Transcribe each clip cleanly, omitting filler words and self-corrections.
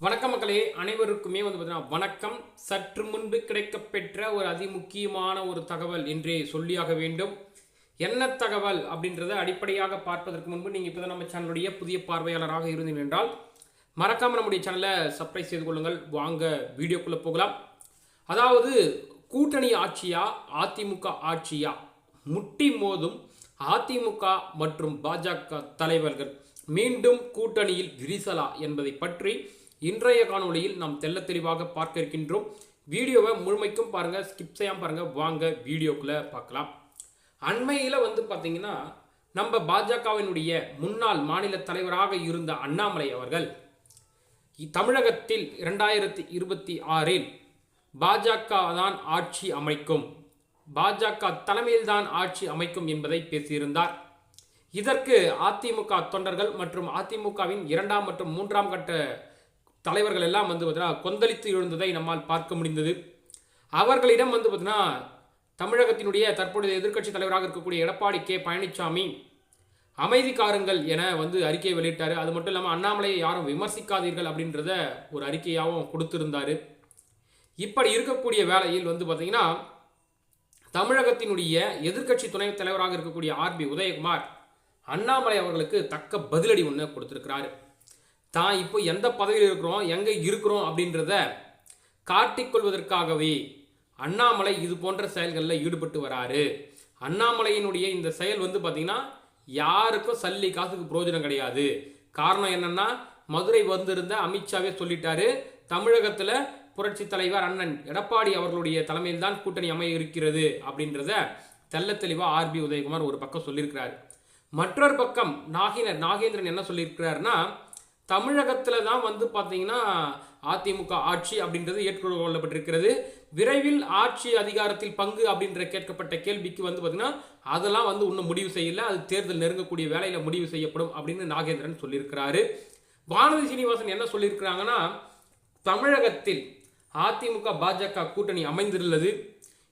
வணக்கம் மக்களே, அனைவருக்குமே வணக்கம். சற்று முன்பு கிடைக்கப்பெற்ற ஒரு அதிமுக்கியமான ஒரு தகவல் என்றே சொல்லியாக வேண்டும். என்ன தகவல் அப்படின்றத அடிப்படையாக பார்ப்பதற்கு முன்பு நீங்கள் இப்போ நம்ம சேனலுடைய புதிய பார்வையாளராக இருந்தீர்கள் என்றால் மறக்காமல் நம்முடைய சேனலை சப்ஸ்கிரைப் செய்து கொள்ளுங்கள். வாங்க வீடியோக்குள்ளே போகலாம். அதாவது கூட்டணி ஆட்சியா அதிமுக ஆட்சியா முட்டி மோதும் அதிமுக மற்றும் பாஜக தலைவர்கள் மீண்டும் கூட்டணியில் விரிசலா என்பதை பற்றி இன்றைய காணொளியில் நாம் தெள்ள தெளிவாக பார்க்க இருக்கின்றோம். வீடியோவை முழுமைக்கும் பாருங்க, ஸ்கிப் செய்யாம பாருங்க. வாங்க வீடியோக்குள்ள பார்க்கலாம். அண்மையில் பார்த்தீங்கன்னா நம்ம பாஜகவினுடைய முன்னாள் மாநில தலைவராக இருந்த அண்ணாமலை அவர்கள் தமிழகத்தில் 2026 பாஜக தான் ஆட்சி அமைக்கும், பாஜக தலைமையில் தான் ஆட்சி அமைக்கும் என்பதை பேசியிருந்தார். இதற்கு அதிமுக தொண்டர்கள் மற்றும் அதிமுகவின் 2ஆம் மற்றும் 3ஆம் கட்ட தலைவர்கள் எல்லாம் கொந்தளித்து எழுந்ததை நம்மால் பார்க்க முடிந்தது. அவர்களிடம் பார்த்தீங்கன்னா தமிழகத்தினுடைய தற்போதைய எதிர்க்கட்சி தலைவராக இருக்கக்கூடிய எடப்பாடி கே பழனிசாமி அமைதி காருங்கள் என அறிக்கையை வெளியிட்டார். அது மட்டும் இல்லாமல் அண்ணாமலையை யாரும் விமர்சிக்காதீர்கள் அப்படின்றத ஒரு அறிக்கையாகவும் கொடுத்திருந்தார். இப்படி இருக்கக்கூடிய வேளையில் பார்த்தீங்கன்னா தமிழகத்தினுடைய எதிர்க்கட்சி துணைத் தலைவராக இருக்கக்கூடிய ஆர்பி உதயகுமார் அண்ணாமலை அவர்களுக்கு தக்க பதிலடி ஒன்று கொடுத்திருக்கிறாரு. தான் இப்போ எந்த பதவியில் இருக்கிறோம், எங்கே இருக்கிறோம் அப்படின்றத காட்டிக்கொள்வதற்காகவே அண்ணாமலை இது போன்ற செயல்களில் ஈடுபட்டு வராரு. அண்ணாமலையினுடைய இந்த செயல் பார்த்தீங்கன்னா யாருக்கும் சல்லி காசுக்கு பிரயோஜனம் கிடையாது. காரணம் என்னன்னா, மதுரை வந்திருந்த அமித்ஷாவே சொல்லிட்டாரு, தமிழகத்தில் புரட்சி தலைவர் அண்ணன் எடப்பாடி அவர்களுடைய தலைமையில் தான் கூட்டணி அமைய இருக்கிறது அப்படின்றத தெள்ள தெளிவாக ஆர்பி உதயகுமார் ஒரு பக்கம் சொல்லியிருக்கிறார். மற்றொரு பக்கம் நாகேந்திரன் என்ன சொல்லியிருக்கிறாருன்னா, தமிழகத்தில் தான் பார்த்தீங்கன்னா அதிமுக ஆட்சி அப்படின்றது ஏற்றுக்கொள்ளப்பட்டிருக்கிறது. விரைவில் ஆட்சி அதிகாரத்தில் பங்கு அப்படின்ற கேட்கப்பட்ட கேள்விக்கு பார்த்தீங்கன்னா அதெல்லாம் இன்னும் முடிவு செய்யல, அது தேர்தல் நெருங்கக்கூடிய வேலையில் முடிவு செய்யப்படும் அப்படின்னு நாகேந்திரன் சொல்லியிருக்கிறாரு. வானதி சீனிவாசன் என்ன சொல்லியிருக்கிறாங்கன்னா, தமிழகத்தில் அதிமுக பாஜக கூட்டணி அமைந்துள்ளது.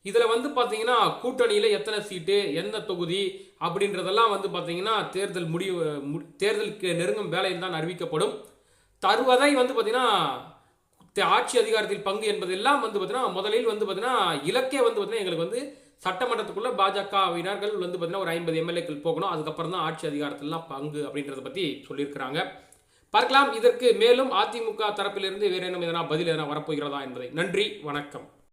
இதில் பார்த்தீங்கன்னா கூட்டணியில் எத்தனை சீட்டு, எந்த தொகுதி அப்படின்றதெல்லாம் பார்த்தீங்கன்னா தேர்தலுக்கு நெருங்கும் வேலையில் தான் அறிவிக்கப்படும். தருவதை பார்த்தீங்கன்னா ஆட்சி அதிகாரத்தில் பங்கு என்பதெல்லாம் பார்த்தீங்கன்னா முதலில் பார்த்தீங்கன்னா இலக்கே பார்த்தீங்கன்னா எங்களுக்கு சட்டமன்றத்துக்குள்ள பாஜகவினர்கள் பார்த்தீங்கன்னா ஒரு 50 எம்எல்ஏக்கள் போகணும், அதுக்கப்புறம் தான் ஆட்சி அதிகாரத்திலாம் பங்கு அப்படின்றத பற்றி சொல்லியிருக்கிறாங்க. பார்க்கலாம் இதற்கு மேலும் அதிமுக தரப்பிலிருந்து வேற என்ன பதில் எதனா வரப்போகிறதா என்பதை. நன்றி, வணக்கம்.